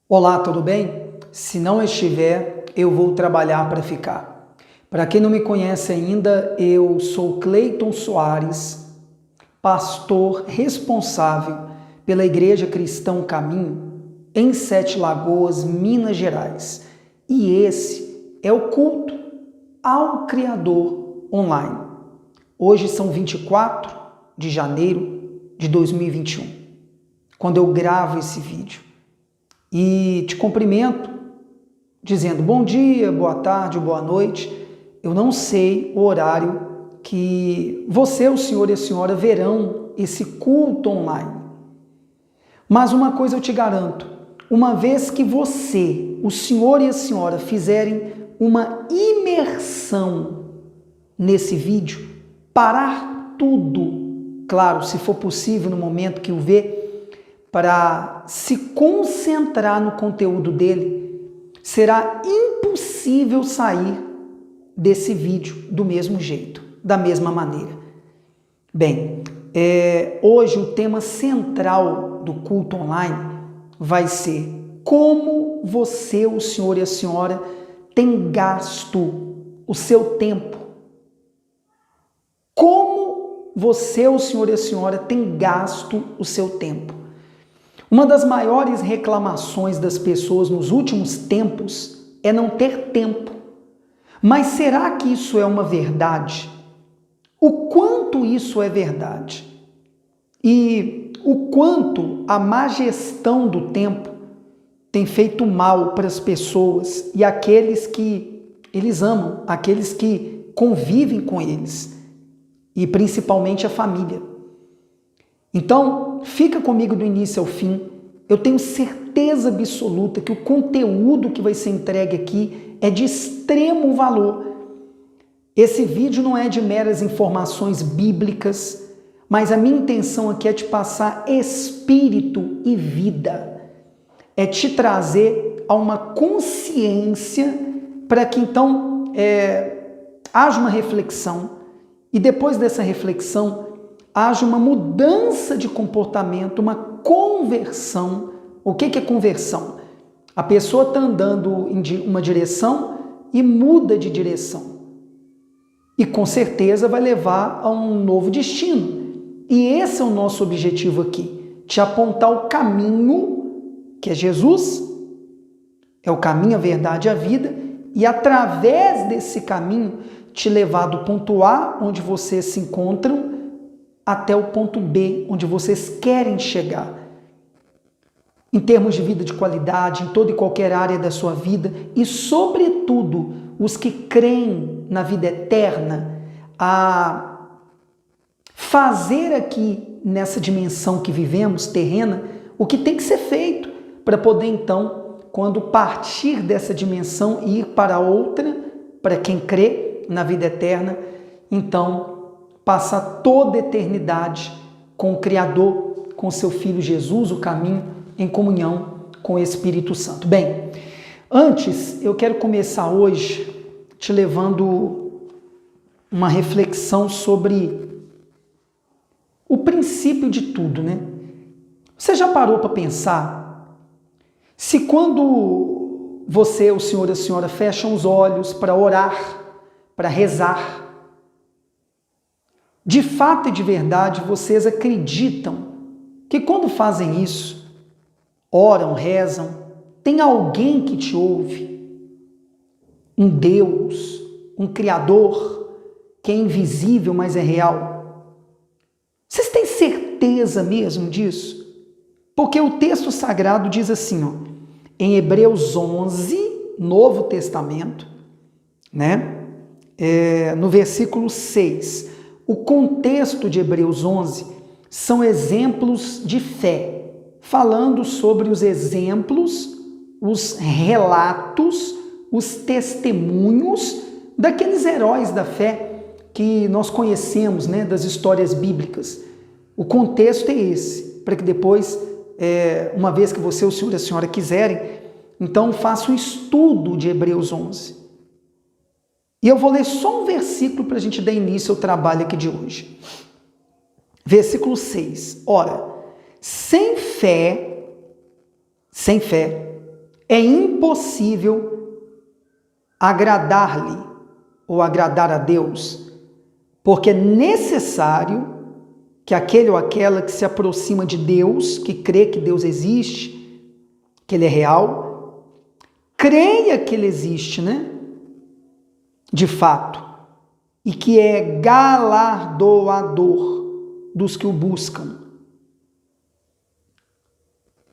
Olá, tudo bem? Se não estiver, eu vou trabalhar para ficar. Para quem não me conhece ainda, eu sou Cleiton Soares, pastor responsável pela Igreja Cristã Caminho em Sete Lagoas, Minas Gerais. E esse é o culto ao Criador online. Hoje são 24 de janeiro de 2021, quando eu gravo esse vídeo. E te cumprimento dizendo bom dia, boa tarde, boa noite. Eu não sei o horário que você, o senhor e a senhora verão esse culto online. Mas uma coisa eu te garanto, uma vez que você, o senhor e a senhora fizerem uma imersão nesse vídeo, parar tudo, claro, se for possível no momento que o vê, para se concentrar no conteúdo dele, será impossível sair desse vídeo do mesmo jeito, da mesma maneira. Bem, hoje o tema central do culto online vai ser como você, o senhor e a senhora, tem gasto o seu tempo. Como você, o senhor e a senhora, tem gasto o seu tempo. Uma das maiores reclamações das pessoas nos últimos tempos é não ter tempo. Mas será que isso é uma verdade? O quanto isso é verdade? E o quanto a má gestão do tempo tem feito mal para as pessoas e aqueles que eles amam, aqueles que convivem com eles, e principalmente a família. Então, fica comigo do início ao fim. Eu tenho certeza absoluta que o conteúdo que vai ser entregue aqui é de extremo valor. Esse vídeo não é de meras informações bíblicas, mas a minha intenção aqui é te passar espírito e vida. É te trazer a uma consciência para que então haja uma reflexão e depois dessa reflexão haja uma mudança de comportamento, uma conversão. O que é conversão? A pessoa está andando em uma direção e muda de direção. E com certeza vai levar a um novo destino. E esse é o nosso objetivo aqui, te apontar o caminho, que é Jesus, é o caminho, a verdade e a vida, e através desse caminho te levar do ponto A, onde vocês se encontram, até o ponto B, onde vocês querem chegar. Em termos de vida de qualidade, em toda e qualquer área da sua vida, e sobretudo, os que creem na vida eterna, a fazer aqui nessa dimensão que vivemos, terrena, o que tem que ser feito para poder então, quando partir dessa dimensão e ir para outra, para quem crê na vida eterna, então passar toda a eternidade com o Criador, com seu Filho Jesus, o caminho, em comunhão com o Espírito Santo. Bem, antes eu quero começar hoje te levando uma reflexão sobre o princípio de tudo, né? Você já parou para pensar se quando você, o senhor e a senhora fecham os olhos para orar, para rezar, de fato e de verdade, vocês acreditam que quando fazem isso, oram, rezam, tem alguém que te ouve? Um Deus, um Criador, que é invisível, mas é real? Vocês têm certeza mesmo disso? Porque o texto sagrado diz assim, ó, em Hebreus 11, Novo Testamento, né? No versículo 6, o contexto de Hebreus 11 são exemplos de fé, falando sobre os exemplos, os relatos, os testemunhos daqueles heróis da fé que nós conhecemos, né, das histórias bíblicas. O contexto é esse, para que depois, uma vez que você, o senhor e a senhora quiserem, então faça um estudo de Hebreus 11. E eu vou ler só um versículo para a gente dar início ao trabalho aqui de hoje. Versículo 6. Ora, sem fé É impossível agradar-lhe ou agradar a Deus, porque é necessário que aquele ou aquela que se aproxima de Deus, que crê que Deus existe, que Ele é real, creia que Ele existe, né? De fato, e que é galardoador dos que o buscam.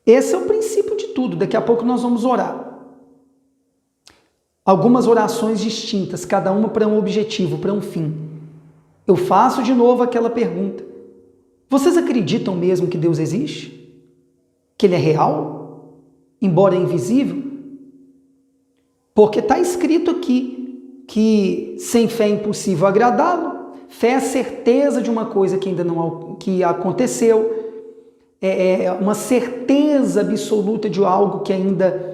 Esse é o princípio de tudo. Daqui a pouco nós vamos orar. Algumas orações distintas, cada uma para um objetivo, para um fim. Eu faço de novo aquela pergunta. Vocês acreditam mesmo que Deus existe? Que Ele é real? Embora invisível? Porque está escrito aqui que sem fé é impossível agradá-lo. Fé é a certeza de uma coisa que ainda não aconteceu. É uma certeza absoluta de algo que ainda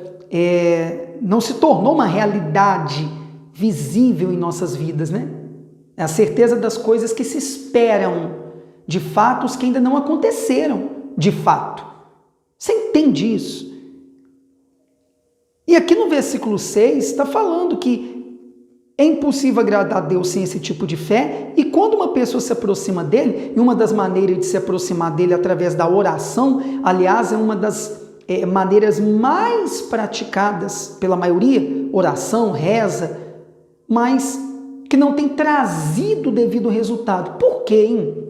não se tornou uma realidade visível em nossas vidas, né? É a certeza das coisas que se esperam, de fatos que ainda não aconteceram, de fato. Você entende isso? E aqui no versículo 6 está falando que é impossível agradar a Deus sem esse tipo de fé, e quando uma pessoa se aproxima dele, e uma das maneiras de se aproximar dele é através da oração, aliás, é uma das maneiras mais praticadas pela maioria, oração, reza, mas que não tem trazido o devido resultado. Por quê, hein?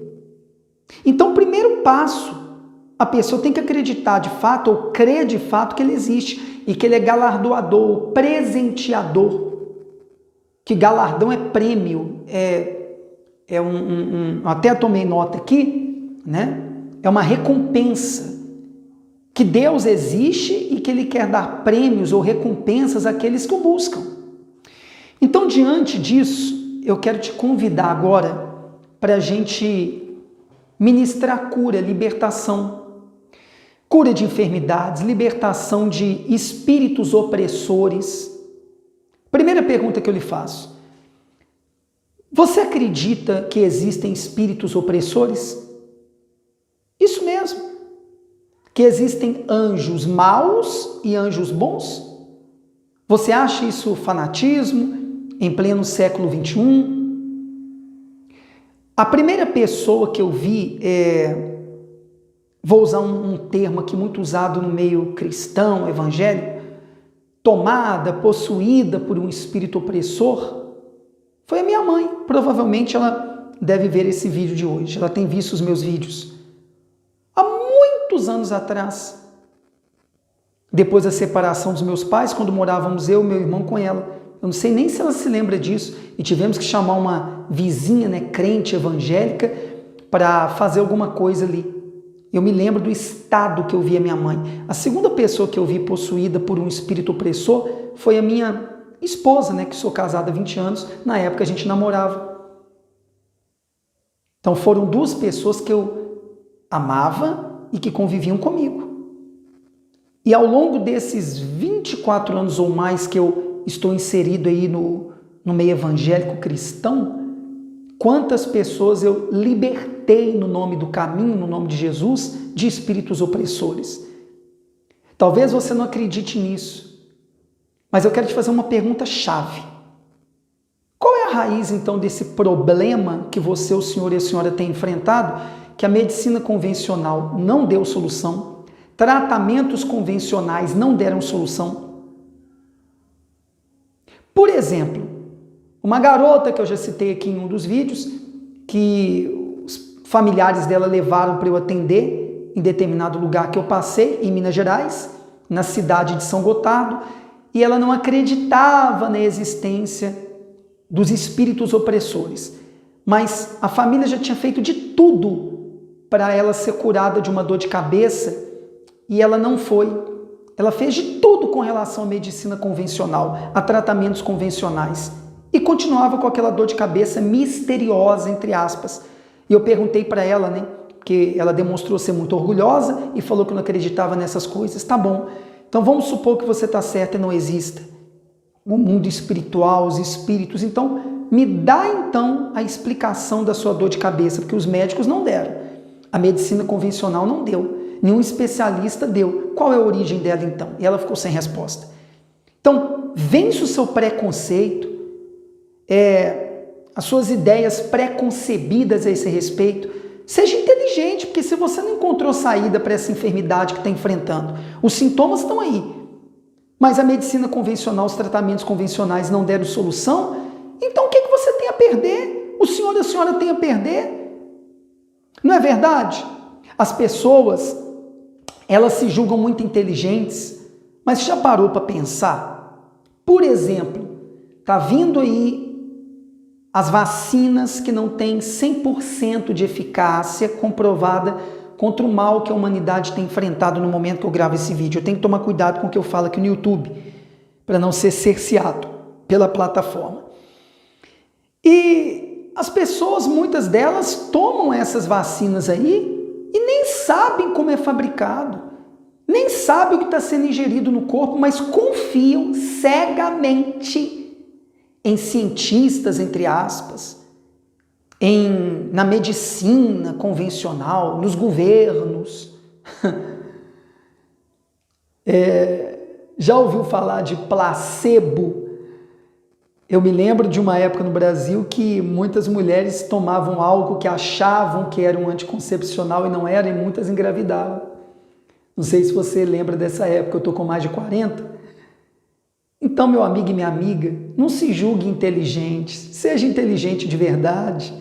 Então, o primeiro passo, a pessoa tem que acreditar de fato, ou crer de fato que ele existe, e que ele é galardoador, presenteador. Que galardão é prêmio, até tomei nota aqui, né? É uma recompensa. Que Deus existe e que Ele quer dar prêmios ou recompensas àqueles que o buscam. Então, diante disso, eu quero te convidar agora para a gente ministrar cura, libertação. Cura de enfermidades, libertação de espíritos opressores. Primeira pergunta que eu lhe faço. Você acredita que existem espíritos opressores? Isso mesmo. Que existem anjos maus e anjos bons? Você acha isso fanatismo em pleno século XXI? A primeira pessoa que eu vi, vou usar um termo aqui muito usado no meio cristão, evangélico, tomada, possuída por um espírito opressor, foi a minha mãe. Provavelmente ela deve ver esse vídeo de hoje. Ela tem visto os meus vídeos. Há muitos anos atrás, depois da separação dos meus pais, quando morávamos eu e meu irmão com ela. Eu não sei nem se ela se lembra disso. E tivemos que chamar uma vizinha, né, crente evangélica, para fazer alguma coisa ali. Eu me lembro do estado que eu vi a minha mãe. A segunda pessoa que eu vi possuída por um espírito opressor foi a minha esposa, né, que sou casada há 20 anos. Na época a gente namorava. Então foram duas pessoas que eu amava e que conviviam comigo. E ao longo desses 24 anos ou mais que eu estou inserido aí no meio evangélico cristão, quantas pessoas eu libertei no nome do caminho, no nome de Jesus, de espíritos opressores. Talvez você não acredite nisso, mas eu quero te fazer uma pergunta chave. Qual é a raiz, então, desse problema que você, o senhor e a senhora têm enfrentado, que a medicina convencional não deu solução, tratamentos convencionais não deram solução? Por exemplo, uma garota que eu já citei aqui em um dos vídeos, que os familiares dela levaram para eu atender em determinado lugar que eu passei, em Minas Gerais, na cidade de São Gotardo, e ela não acreditava na existência dos espíritos opressores. Mas a família já tinha feito de tudo para ela ser curada de uma dor de cabeça e ela não foi. Ela fez de tudo com relação à medicina convencional, a tratamentos convencionais. E continuava com aquela dor de cabeça misteriosa, entre aspas. E eu perguntei para ela, né? Porque ela demonstrou ser muito orgulhosa e falou que não acreditava nessas coisas. Tá bom. Então vamos supor que você está certa e não exista o mundo espiritual, os espíritos. Então me dá então a explicação da sua dor de cabeça, porque os médicos não deram. A medicina convencional não deu. nenhum especialista deu. Qual é a origem dela então? E ela ficou sem resposta. Então, vence o seu preconceito, as suas ideias preconcebidas a esse respeito. Seja inteligente, porque se você não encontrou saída para essa enfermidade que está enfrentando, os sintomas estão aí, mas a medicina convencional, os tratamentos convencionais não deram solução, então o que você tem a perder? O senhor e a senhora têm a perder? Não é verdade? As pessoas, elas se julgam muito inteligentes, mas já parou para pensar? Por exemplo, está vindo aí as vacinas que não têm 100% de eficácia comprovada contra o mal que a humanidade tem enfrentado no momento que eu gravo esse vídeo. Eu tenho que tomar cuidado com o que eu falo aqui no YouTube, para não ser cerceado pela plataforma. E as pessoas, muitas delas, tomam essas vacinas aí e nem sabem como é fabricado, nem sabem o que está sendo ingerido no corpo, mas confiam cegamente em cientistas, entre aspas, na medicina convencional, nos governos. Já ouviu falar de placebo? Eu me lembro de uma época no Brasil que muitas mulheres tomavam algo que achavam que era um anticoncepcional e não era, e muitas engravidavam. Não sei se você lembra dessa época, eu estou com mais de 40. Então, meu amigo e minha amiga, não se julgue inteligente, seja inteligente de verdade.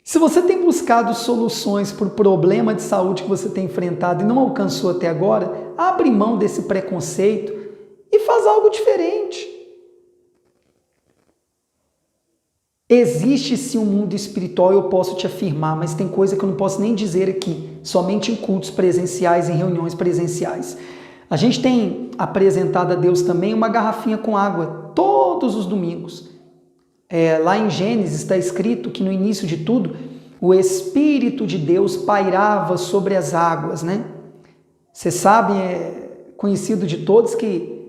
Se você tem buscado soluções para o problema de saúde que você tem enfrentado e não alcançou até agora, abre mão desse preconceito e faz algo diferente. Existe sim um mundo espiritual, eu posso te afirmar, mas tem coisa que eu não posso nem dizer aqui, somente em cultos presenciais, em reuniões presenciais. A gente tem apresentado a Deus também uma garrafinha com água todos os domingos. Lá em Gênesis está escrito que no início de tudo, o Espírito de Deus pairava sobre as águas, né? Você sabe, é conhecido de todos que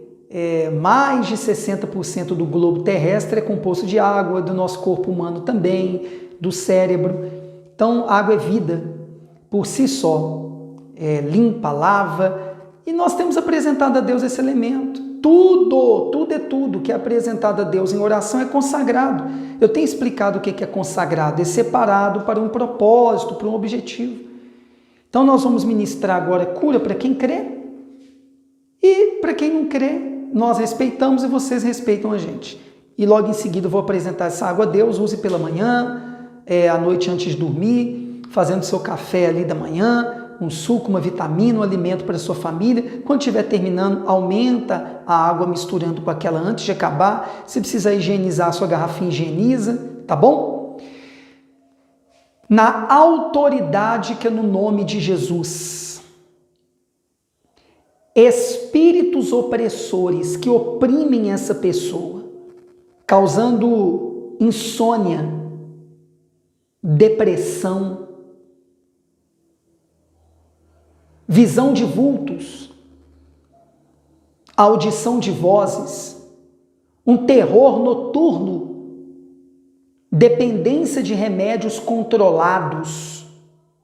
mais de 60% do globo terrestre é composto de água, do nosso corpo humano também, do cérebro. Então, água é vida por si só, limpa, lava. E nós temos apresentado a Deus esse elemento. Tudo é tudo que é apresentado a Deus em oração é consagrado. Eu tenho explicado o que é consagrado, é separado para um propósito, para um objetivo. Então nós vamos ministrar agora cura para quem crê e para quem não crê, nós respeitamos e vocês respeitam a gente. E logo em seguida eu vou apresentar essa água a Deus, use pela manhã, à noite antes de dormir, fazendo seu café ali da manhã, um suco, uma vitamina, um alimento para a sua família. Quando estiver terminando, aumenta a água misturando com aquela antes de acabar. Se precisar higienizar a sua garrafinha, higieniza, tá bom? Na autoridade que é no nome de Jesus. Espíritos opressores que oprimem essa pessoa, causando insônia, depressão, visão de vultos, audição de vozes, um terror noturno, dependência de remédios controlados,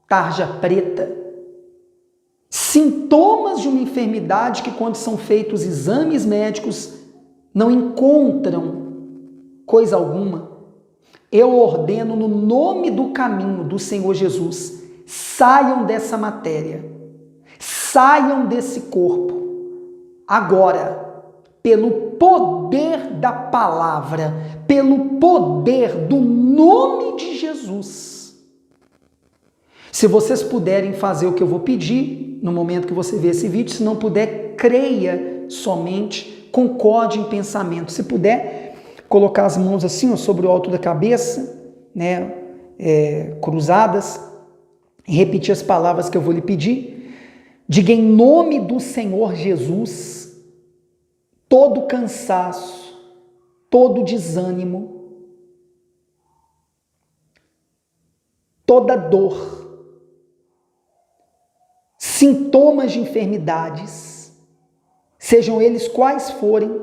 tarja preta, sintomas de uma enfermidade que, quando são feitos exames médicos, não encontram coisa alguma. Eu ordeno no nome do caminho do Senhor Jesus, saiam dessa matéria. Saiam desse corpo, agora, pelo poder da palavra, pelo poder do nome de Jesus. Se vocês puderem fazer o que eu vou pedir, no momento que você vê esse vídeo, se não puder, creia somente, concorde em pensamento. Se puder, colocar as mãos assim, sobre o alto da cabeça, né, cruzadas, e repetir as palavras que eu vou lhe pedir. Diga em nome do Senhor Jesus, todo cansaço, todo desânimo, toda dor, sintomas de enfermidades, sejam eles quais forem,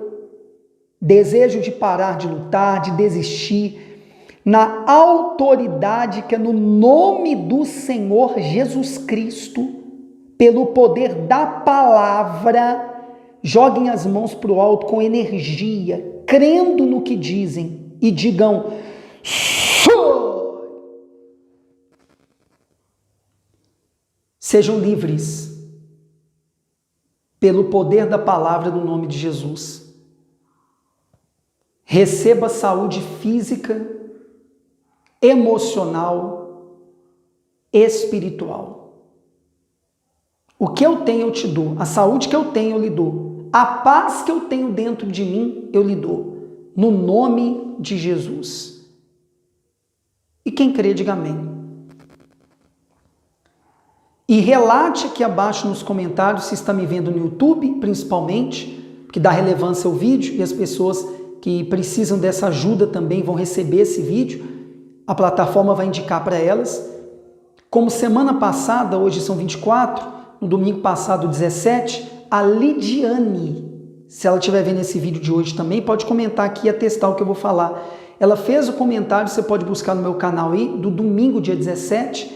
desejo de parar de lutar, de desistir, na autoridade que é no nome do Senhor Jesus Cristo, pelo poder da palavra, joguem as mãos para o alto com energia, crendo no que dizem e digam: sou! Sejam livres pelo poder da palavra no nome de Jesus. Receba saúde física, emocional, espiritual. O que eu tenho eu te dou, a saúde que eu tenho eu lhe dou, a paz que eu tenho dentro de mim eu lhe dou, no nome de Jesus. E quem crê, diga amém. E relate aqui abaixo nos comentários se está me vendo no YouTube, principalmente, que dá relevância ao vídeo e as pessoas que precisam dessa ajuda também vão receber esse vídeo. A plataforma vai indicar para elas. Como semana passada, hoje são 24, no domingo passado, 17, a Lidiane, se ela estiver vendo esse vídeo de hoje também, pode comentar aqui e atestar o que eu vou falar. Ela fez o comentário, você pode buscar no meu canal aí, do domingo, dia 17,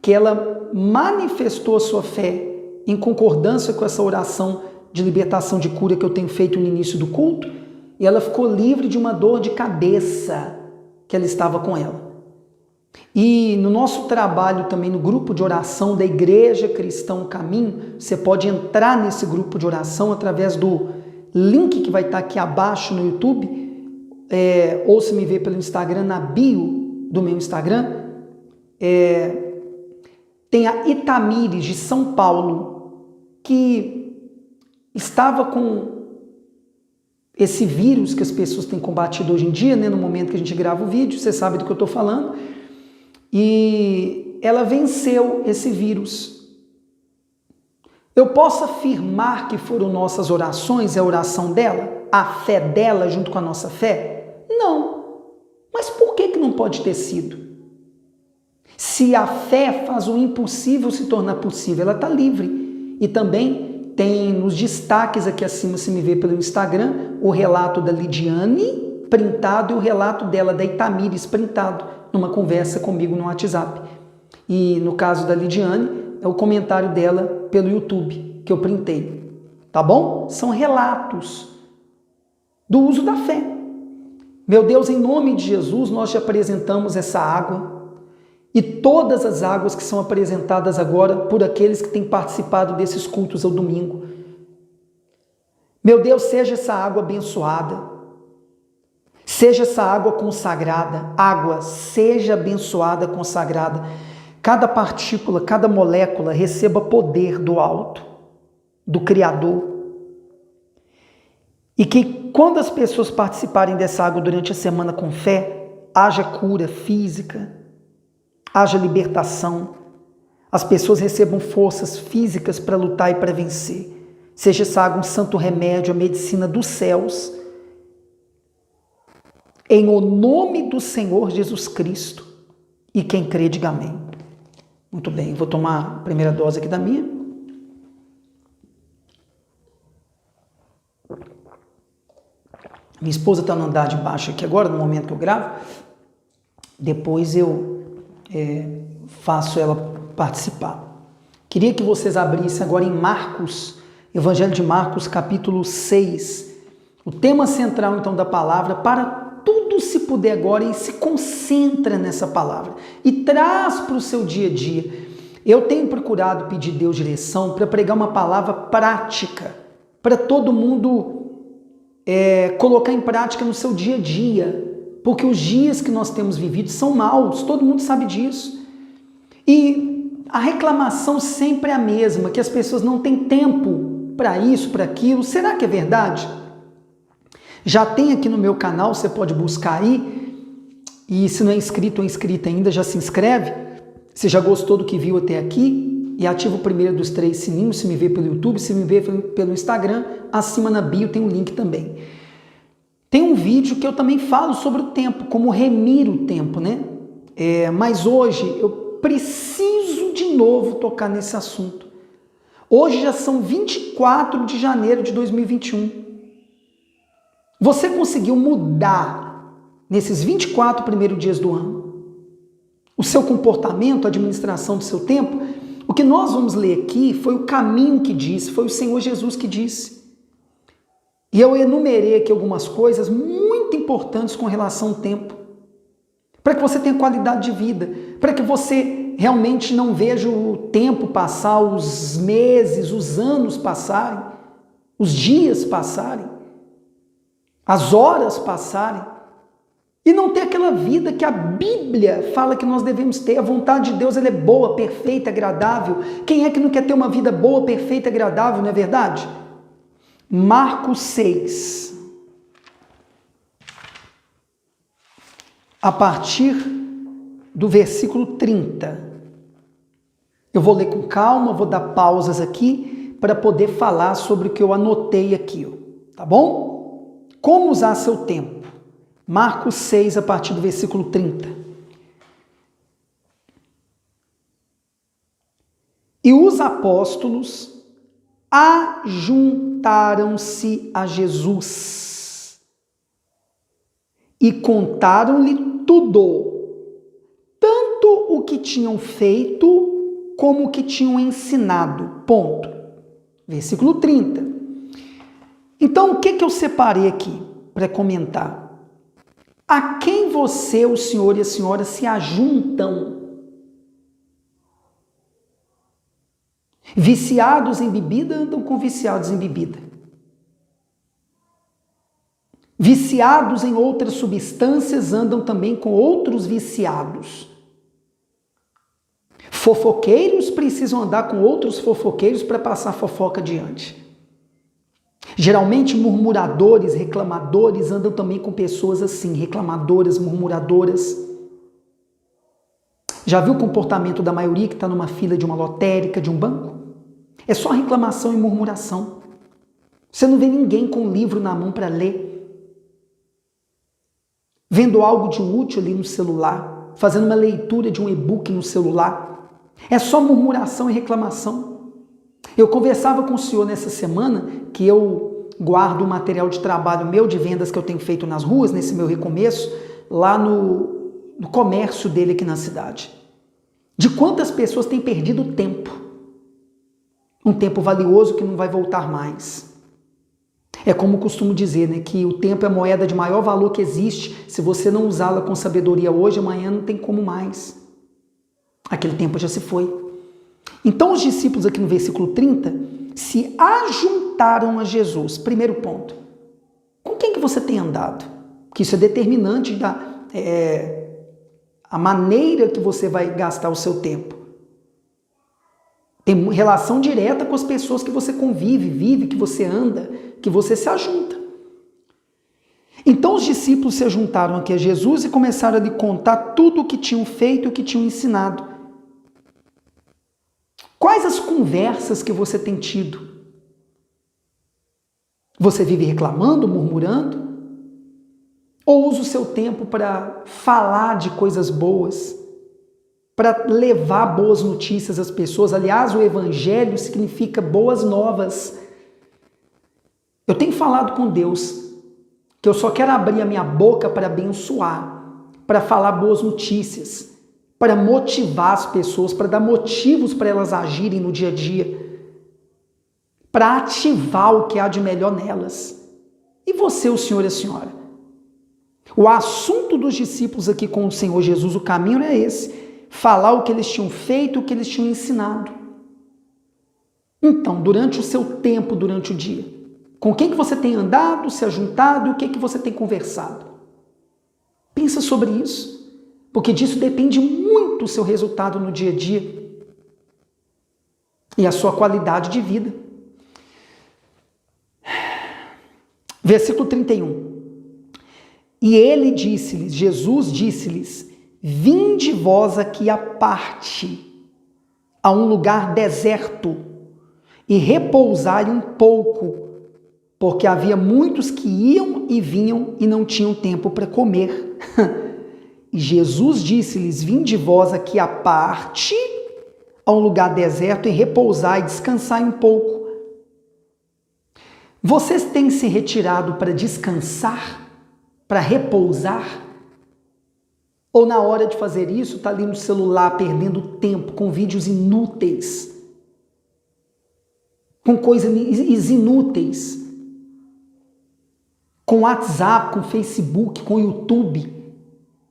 que ela manifestou a sua fé em concordância com essa oração de libertação, de cura que eu tenho feito no início do culto, e ela ficou livre de uma dor de cabeça que ela estava com ela. E no nosso trabalho também, no grupo de oração da Igreja Cristã Caminho, você pode entrar nesse grupo de oração através do link que vai estar aqui abaixo no YouTube, ou se me vê pelo Instagram, na bio do meu Instagram, tem a Itamires, de São Paulo, que estava com esse vírus que as pessoas têm combatido hoje em dia, né, no momento que a gente grava o vídeo, você sabe do que eu estou falando, e ela venceu esse vírus. Eu posso afirmar que foram nossas orações, a oração dela, a fé dela junto com a nossa fé? Não. Mas por que não pode ter sido? Se a fé faz o impossível se tornar possível, ela está livre. E também tem nos destaques aqui acima, se me vê pelo Instagram, o relato da Lidiane printado e o relato dela, da Itamires, printado numa conversa comigo no WhatsApp. E no caso da Lidiane, é o comentário dela pelo YouTube, que eu printei. Tá bom? São relatos do uso da fé. Meu Deus, em nome de Jesus, nós te apresentamos essa água e todas as águas que são apresentadas agora por aqueles que têm participado desses cultos ao domingo. Meu Deus, seja essa água abençoada, seja essa água consagrada, água, seja abençoada, consagrada. Cada partícula, cada molécula receba poder do alto, do Criador. E que quando as pessoas participarem dessa água durante a semana com fé, haja cura física, haja libertação, as pessoas recebam forças físicas para lutar e para vencer. Seja essa água um santo remédio, a medicina dos céus. Em o nome do Senhor Jesus Cristo. E quem crê, diga amém. Muito bem, vou tomar a primeira dose aqui da minha. Minha esposa está no andar de baixo aqui agora, no momento que eu gravo. Depois eu faço ela participar. Queria que vocês abrissem agora em Marcos, Evangelho de Marcos, capítulo 6. O tema central, então, da palavra, para tudo se puder agora, e se concentra nessa palavra e traz para o seu dia a dia. Eu tenho procurado pedir Deus direção para pregar uma palavra prática, para todo mundo colocar em prática no seu dia a dia, porque os dias que nós temos vivido são maus, todo mundo sabe disso. E a reclamação sempre é a mesma, que as pessoas não têm tempo para isso, para aquilo. Será que é verdade? Já tem aqui no meu canal, você pode buscar aí, e se não é inscrito ou inscrita ainda, já se inscreve. Se já gostou do que viu até aqui, e ativa o primeiro dos 3 sininhos, se me vê pelo YouTube, se me vê pelo Instagram, acima na bio tem um link também. Tem um vídeo que eu também falo sobre o tempo, como remir o tempo, né? Mas hoje eu preciso de novo tocar nesse assunto. Hoje já são 24 de janeiro de 2021. Você conseguiu mudar nesses 24 primeiros dias do ano o seu comportamento, a administração do seu tempo? O que nós vamos ler aqui foi o caminho que disse, foi o Senhor Jesus que disse. E eu enumerei aqui algumas coisas muito importantes com relação ao tempo, para que você tenha qualidade de vida, para que você realmente não veja o tempo passar, os meses, os anos passarem, os dias passarem, as horas passarem, e não ter aquela vida que a Bíblia fala que nós devemos ter. A vontade de Deus ela é boa, perfeita, agradável. Quem é que não quer ter uma vida boa, perfeita, agradável, não é verdade? Marcos 6, a partir do versículo 30. Eu vou ler com calma, vou dar pausas aqui para poder falar sobre o que eu anotei aqui, tá bom? Como usar seu tempo. Marcos 6, a partir do versículo 30. E os apóstolos ajuntaram-se a Jesus e contaram-lhe tudo, tanto o que tinham feito como o que tinham ensinado. Ponto. Versículo 30. Então, o que eu separei aqui para comentar? A quem você, o senhor e a senhora se ajuntam? Viciados em bebida andam com viciados em bebida. Viciados em outras substâncias andam também com outros viciados. Fofoqueiros precisam andar com outros fofoqueiros para passar fofoca adiante. Geralmente murmuradores, reclamadores andam também com pessoas assim, reclamadoras, murmuradoras. Já viu o comportamento da maioria que está numa fila de uma lotérica, de um banco? É só reclamação e murmuração. Você não vê ninguém com um livro na mão para ler, vendo algo de útil ali no celular, fazendo uma leitura de um e-book no celular. É só murmuração e reclamação. Eu conversava com o senhor nessa semana, que eu guardo o material de trabalho meu, de vendas que eu tenho feito nas ruas, nesse meu recomeço, lá no comércio dele aqui na cidade. De quantas pessoas têm perdido tempo. Um tempo valioso que não vai voltar mais. É como eu costumo dizer, né, que o tempo é a moeda de maior valor que existe. Se você não usá-la com sabedoria hoje, amanhã não tem como mais. Aquele tempo já se foi. Então os discípulos aqui no versículo 30 se ajuntaram a Jesus. Primeiro ponto. Com quem que você tem andado? Porque isso é determinante da a maneira que você vai gastar o seu tempo. Tem relação direta com as pessoas que você convive, vive, que você anda, que você se ajunta. Então os discípulos se juntaram aqui a Jesus e começaram a lhe contar tudo o que tinham feito e o que tinham ensinado. Quais as conversas que você tem tido? Você vive reclamando, murmurando? Ou usa o seu tempo para falar de coisas boas? Para levar boas notícias às pessoas? Aliás, o evangelho significa boas novas. Eu tenho falado com Deus que eu só quero abrir a minha boca para abençoar, para falar boas notícias, para motivar as pessoas, para dar motivos para elas agirem no dia a dia, para ativar o que há de melhor nelas. E você, o senhor e a senhora? O assunto dos discípulos aqui com o Senhor Jesus, o caminho é esse: falar o que eles tinham feito, o que eles tinham ensinado. Então, durante o seu tempo, durante o dia, com quem que você tem andado, se ajuntado e o que você tem conversado? Pensa sobre isso. Porque disso depende muito o seu resultado no dia a dia e a sua qualidade de vida. Versículo 31. E ele disse-lhes, Jesus disse-lhes: vinde vós aqui à parte, a um lugar deserto, e repousai um pouco, porque havia muitos que iam e vinham e não tinham tempo para comer. E Jesus disse-lhes: vinde vós aqui à parte, a um lugar deserto, e repousai, descansai um pouco. Vocês têm se retirado para descansar, para repousar? Ou na hora de fazer isso, está ali no celular perdendo tempo com vídeos inúteis, com coisas inúteis, com WhatsApp, com Facebook, com YouTube,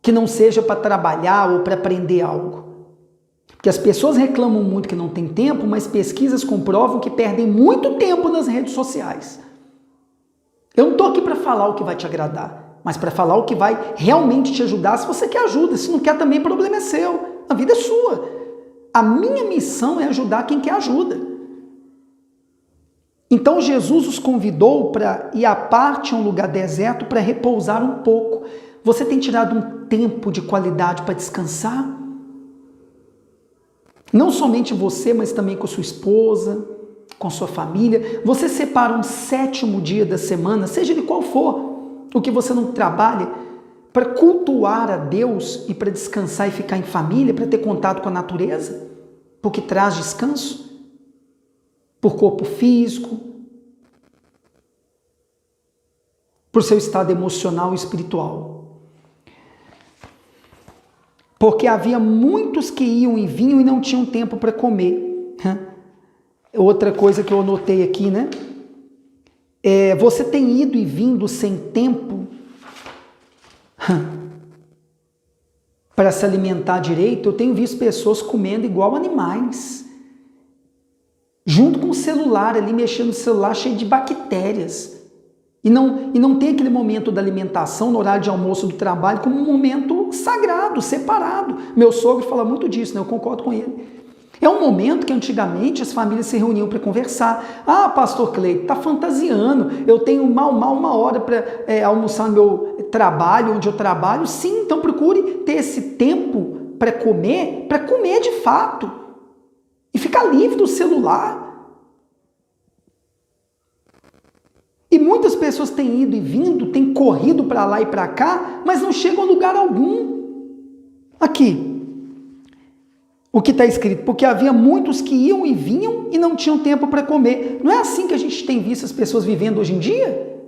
que não seja para trabalhar ou para aprender algo. Porque as pessoas reclamam muito que não tem tempo, mas pesquisas comprovam que perdem muito tempo nas redes sociais. Eu não estou aqui para falar o que vai te agradar, mas para falar o que vai realmente te ajudar. Se você quer ajuda, se não quer também, o problema é seu. A vida é sua. A minha missão é ajudar quem quer ajuda. Então Jesus os convidou para ir à parte a um lugar deserto para repousar um pouco. Você tem tirado um tempo de qualidade para descansar? Não somente você, mas também com sua esposa, com sua família. Você separa um 7º dia da semana, seja ele qual for, o que você não trabalha, para cultuar a Deus e para descansar e ficar em família, para ter contato com a natureza, porque traz descanso, por corpo físico, por seu estado emocional e espiritual. Porque havia muitos que iam e vinham e não tinham tempo para comer. Outra coisa que eu anotei aqui, né? Você tem ido e vindo sem tempo para se alimentar direito? Eu tenho visto pessoas comendo igual animais, junto com o celular ali, mexendo no celular cheio de bactérias. E não tem aquele momento da alimentação no horário de almoço do trabalho como um momento sagrado, separado. Meu sogro fala muito disso, né? Eu concordo com ele. É um momento que antigamente as famílias se reuniam para conversar. Ah, pastor Cleito, tá fantasiando. Eu tenho mal 1 hora para almoçar no meu trabalho, onde eu trabalho. Sim, então procure ter esse tempo para comer de fato. E ficar livre do celular. E muitas pessoas têm ido e vindo, têm corrido para lá e para cá, mas não chegam a lugar algum. Aqui, o que está escrito, porque havia muitos que iam e vinham e não tinham tempo para comer. Não é assim que a gente tem visto as pessoas vivendo hoje em dia?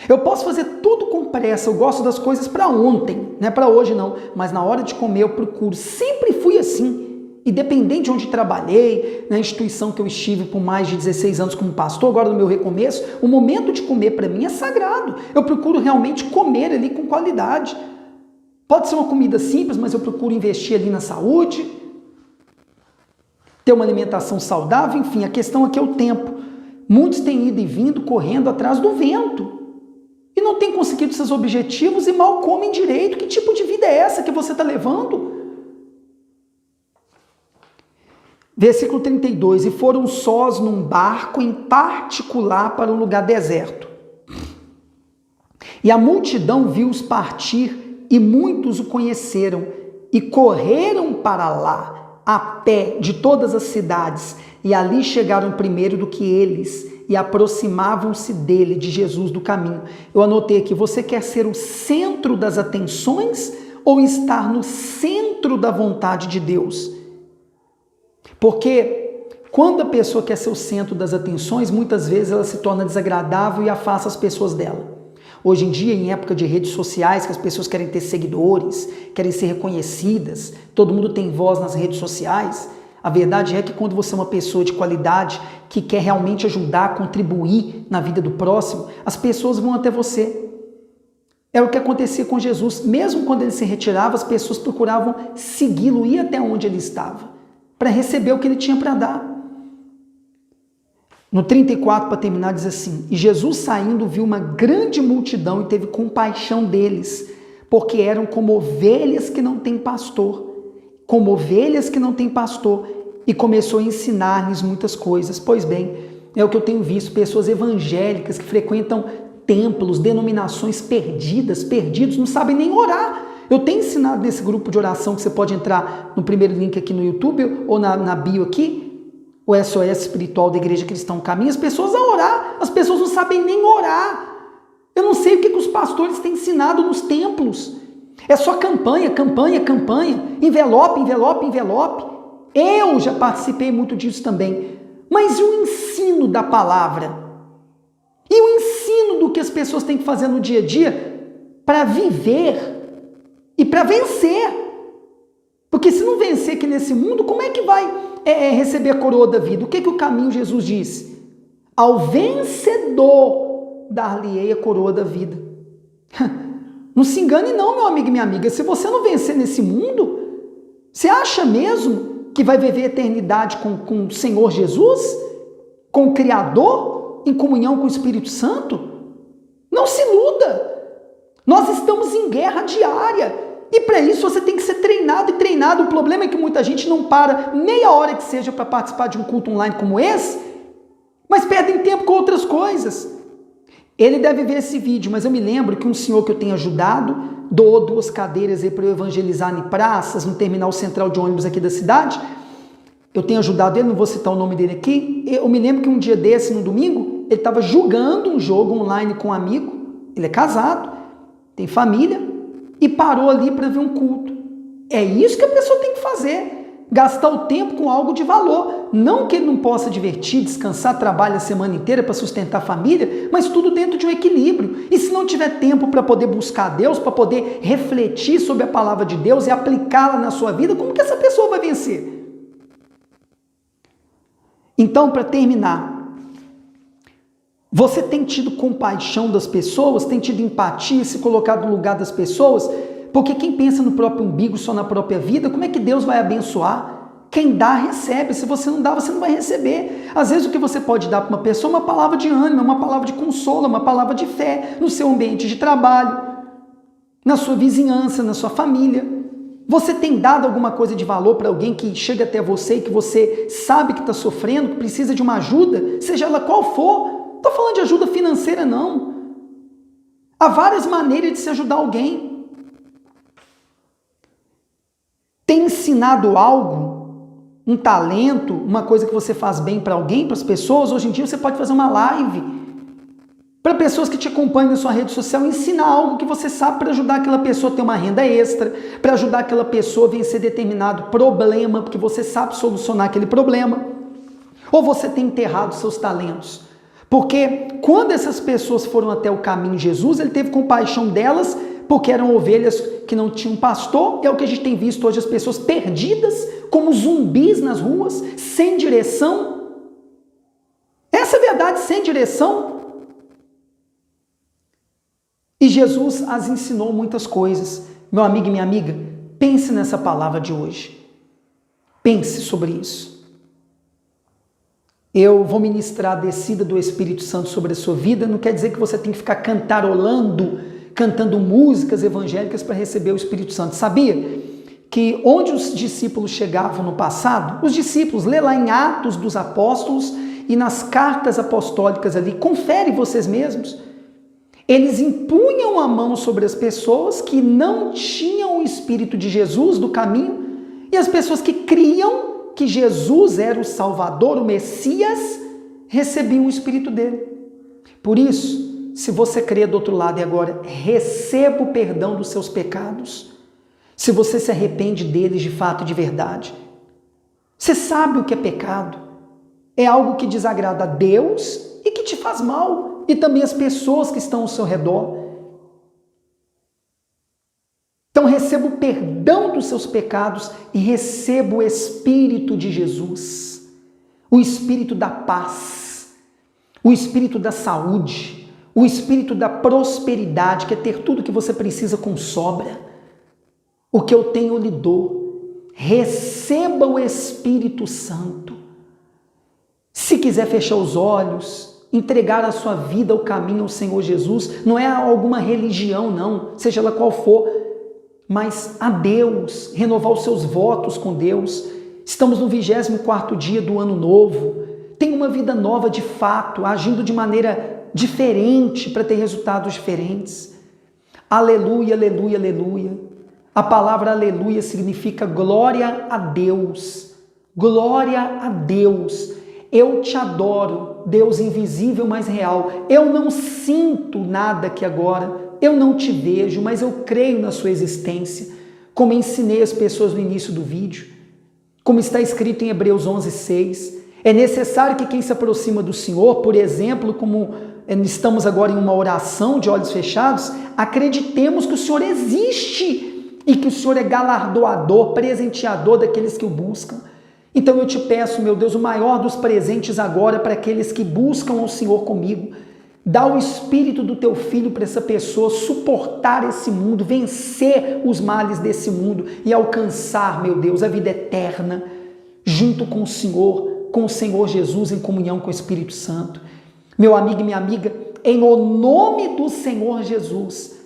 Eu posso fazer tudo com pressa, eu gosto das coisas para ontem, não é para hoje não, mas na hora de comer eu procuro, sempre fui assim. Independente de onde trabalhei, na instituição que eu estive por mais de 16 anos como pastor, agora no meu recomeço, o momento de comer para mim é sagrado. Eu procuro realmente comer ali com qualidade. Pode ser uma comida simples, mas eu procuro investir ali na saúde, ter uma alimentação saudável, enfim, a questão aqui é o tempo. Muitos têm ido e vindo correndo atrás do vento e não têm conseguido seus objetivos e mal comem direito. Que tipo de vida é essa que você está levando? Versículo 32, e foram sós num barco em particular para um lugar deserto. E a multidão viu-os partir, e muitos o conheceram, e correram para lá, a pé, de todas as cidades, e ali chegaram primeiro do que eles, e aproximavam-se dele, de Jesus, do caminho. Eu anotei aqui, você quer ser o centro das atenções, ou estar no centro da vontade de Deus? Porque quando a pessoa quer ser o centro das atenções, muitas vezes ela se torna desagradável e afasta as pessoas dela. Hoje em dia, em época de redes sociais, que as pessoas querem ter seguidores, querem ser reconhecidas, todo mundo tem voz nas redes sociais, a verdade é que quando você é uma pessoa de qualidade, que quer realmente ajudar, contribuir na vida do próximo, as pessoas vão até você. Era o que acontecia com Jesus. Mesmo quando ele se retirava, as pessoas procuravam segui-lo, ir até onde ele estava, para receber o que ele tinha para dar. No 34, para terminar, diz assim, e Jesus saindo viu uma grande multidão e teve compaixão deles, porque eram como ovelhas que não têm pastor, e começou a ensinar-lhes muitas coisas. Pois bem, é o que eu tenho visto, pessoas evangélicas que frequentam templos, denominações perdidos, não sabem nem orar. Eu tenho ensinado nesse grupo de oração que você pode entrar no primeiro link aqui no YouTube ou na bio aqui, o SOS Espiritual da Igreja Cristã Caminho, as pessoas a orar, as pessoas não sabem nem orar. Eu não sei o que os pastores têm ensinado nos templos. É só campanha, envelope. Eu já participei muito disso também. Mas e o ensino da palavra? E o ensino do que as pessoas têm que fazer no dia a dia para viver e para vencer. Porque se não vencer aqui nesse mundo, como é que vai receber a coroa da vida? O que o caminho Jesus disse? Ao vencedor dar-lhe-ei a coroa da vida. Não se engane não, meu amigo e minha amiga. Se você não vencer nesse mundo, você acha mesmo que vai viver a eternidade com o Senhor Jesus? Com o Criador? Em comunhão com o Espírito Santo? Não se iluda. Nós estamos em guerra diária. E para isso você tem que ser treinado e treinado. O problema é que muita gente não para meia hora que seja para participar de um culto online como esse, mas perdem tempo com outras coisas. Ele deve ver esse vídeo, mas eu me lembro que um senhor que eu tenho ajudado doou 2 cadeiras para eu evangelizar em praças, no terminal central de ônibus aqui da cidade. Eu tenho ajudado ele, não vou citar o nome dele aqui. Eu me lembro que um dia desse, no domingo, ele estava jogando um jogo online com um amigo. Ele é casado, tem família, e parou ali para ver um culto. É isso que a pessoa tem que fazer. Gastar o tempo com algo de valor. Não que ele não possa divertir, descansar, trabalhar a semana inteira para sustentar a família, mas tudo dentro de um equilíbrio. E se não tiver tempo para poder buscar Deus, para poder refletir sobre a palavra de Deus e aplicá-la na sua vida, como que essa pessoa vai vencer? Então, para terminar, você tem tido compaixão das pessoas, tem tido empatia, se colocado no lugar das pessoas? Porque quem pensa no próprio umbigo, só na própria vida, como é que Deus vai abençoar? Quem dá, recebe. Se você não dá, você não vai receber. Às vezes o que você pode dar para uma pessoa é uma palavra de ânimo, uma palavra de consolo, uma palavra de fé no seu ambiente de trabalho, na sua vizinhança, na sua família. Você tem dado alguma coisa de valor para alguém que chega até você e que você sabe que está sofrendo, que precisa de uma ajuda, seja ela qual for? Não estou falando de ajuda financeira, não. Há várias maneiras de se ajudar alguém. Tem ensinado algo, um talento, uma coisa que você faz bem para alguém, para as pessoas? Hoje em dia você pode fazer uma live para pessoas que te acompanham na sua rede social, ensinar algo que você sabe para ajudar aquela pessoa a ter uma renda extra, para ajudar aquela pessoa a vencer determinado problema, porque você sabe solucionar aquele problema. Ou você tem enterrado seus talentos? Porque quando essas pessoas foram até o caminho de Jesus, ele teve compaixão delas, porque eram ovelhas que não tinham pastor. É o que a gente tem visto hoje, as pessoas perdidas, como zumbis nas ruas, sem direção. Essa é a verdade, sem direção. E Jesus as ensinou muitas coisas. Meu amigo e minha amiga, pense nessa palavra de hoje. Pense sobre isso. Eu vou ministrar a descida do Espírito Santo sobre a sua vida. Não quer dizer que você tem que ficar cantarolando, cantando músicas evangélicas para receber o Espírito Santo. Sabia que onde os discípulos chegavam no passado, os discípulos, lê lá em Atos dos Apóstolos e nas cartas apostólicas ali, confere vocês mesmos, eles impunham a mão sobre as pessoas que não tinham o Espírito de Jesus, do caminho, e as pessoas que criam que Jesus era o Salvador, o Messias, recebiam o Espírito dele. Por isso, se você crê do outro lado e agora receba o perdão dos seus pecados, se você se arrepende deles de fato e de verdade, você sabe o que é pecado, é algo que desagrada a Deus e que te faz mal, e também as pessoas que estão ao seu redor. Então receba o perdão dos seus pecados e receba o Espírito de Jesus, o Espírito da paz, o Espírito da saúde, o Espírito da prosperidade, que é ter tudo que você precisa com sobra. O que eu tenho eu lhe dou. Receba o Espírito Santo. Se quiser fechar os olhos, entregar a sua vida ao caminho ao Senhor Jesus, não é alguma religião não, seja ela qual for, mas a Deus, renovar os seus votos com Deus. Estamos no 24º dia do ano novo, tem uma vida nova de fato, agindo de maneira diferente para ter resultados diferentes. Aleluia, aleluia, aleluia. A palavra aleluia significa glória a Deus, glória a Deus. Eu te adoro, Deus invisível, mas real. Eu não sinto nada aqui agora, eu não te vejo, mas eu creio na sua existência, como ensinei as pessoas no início do vídeo, como está escrito em Hebreus 11:6. É necessário que quem se aproxima do Senhor, por exemplo, como estamos agora em uma oração de olhos fechados, acreditemos que o Senhor existe e que o Senhor é galardoador, presenteador daqueles que o buscam. Então eu te peço, meu Deus, o maior dos presentes agora para aqueles que buscam o Senhor comigo. Dá o espírito do teu filho para essa pessoa suportar esse mundo, vencer os males desse mundo e alcançar, meu Deus, a vida eterna junto com o Senhor Jesus, em comunhão com o Espírito Santo. Meu amigo e minha amiga, em o nome do Senhor Jesus,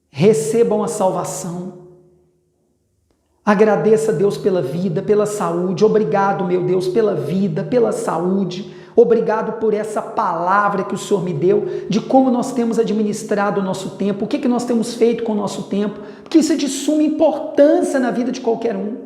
recebam a salvação. Agradeça a Deus pela vida, pela saúde. Obrigado, meu Deus, pela vida, pela saúde. Obrigado por essa palavra que o Senhor me deu, de como nós temos administrado o nosso tempo, o que nós temos feito com o nosso tempo, porque isso é de suma importância na vida de qualquer um.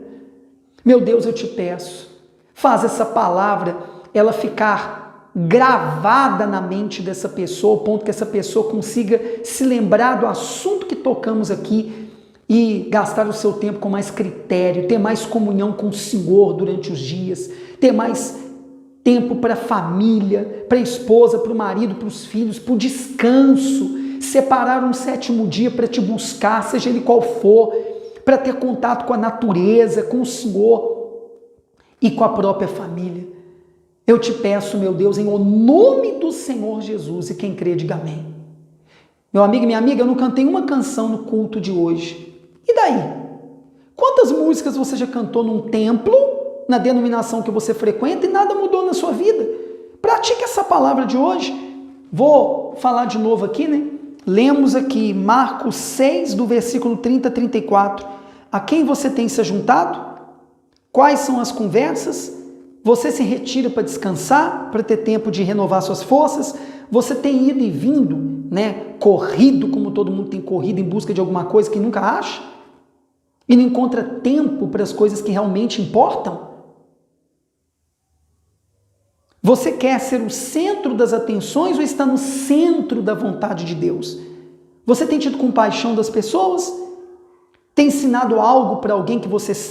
Meu Deus, eu te peço, faz essa palavra, ela ficar gravada na mente dessa pessoa, ao ponto que essa pessoa consiga se lembrar do assunto que tocamos aqui e gastar o seu tempo com mais critério, ter mais comunhão com o Senhor durante os dias, ter mais tempo para a família, para a esposa, para o marido, para os filhos, para o descanso, separar um 7º dia para te buscar, seja ele qual for, para ter contato com a natureza, com o Senhor e com a própria família. Eu te peço, meu Deus, em o nome do Senhor Jesus, e quem crê, diga amém. Meu amigo e minha amiga, eu não cantei uma canção no culto de hoje. E daí? Quantas músicas você já cantou num templo, na denominação que você frequenta, e nada mudou na sua vida? Pratique essa palavra de hoje. Vou falar de novo aqui, né? Lemos aqui Marcos 6, do versículo 30 a 34. A quem você tem se juntado? Quais são as conversas? Você se retira para descansar, para ter tempo de renovar suas forças? Você tem ido e vindo, né? Corrido, como todo mundo tem corrido em busca de alguma coisa que nunca acha? E não encontra tempo para as coisas que realmente importam? Você quer ser o centro das atenções ou está no centro da vontade de Deus? Você tem tido compaixão das pessoas? Tem ensinado algo para alguém que você sabe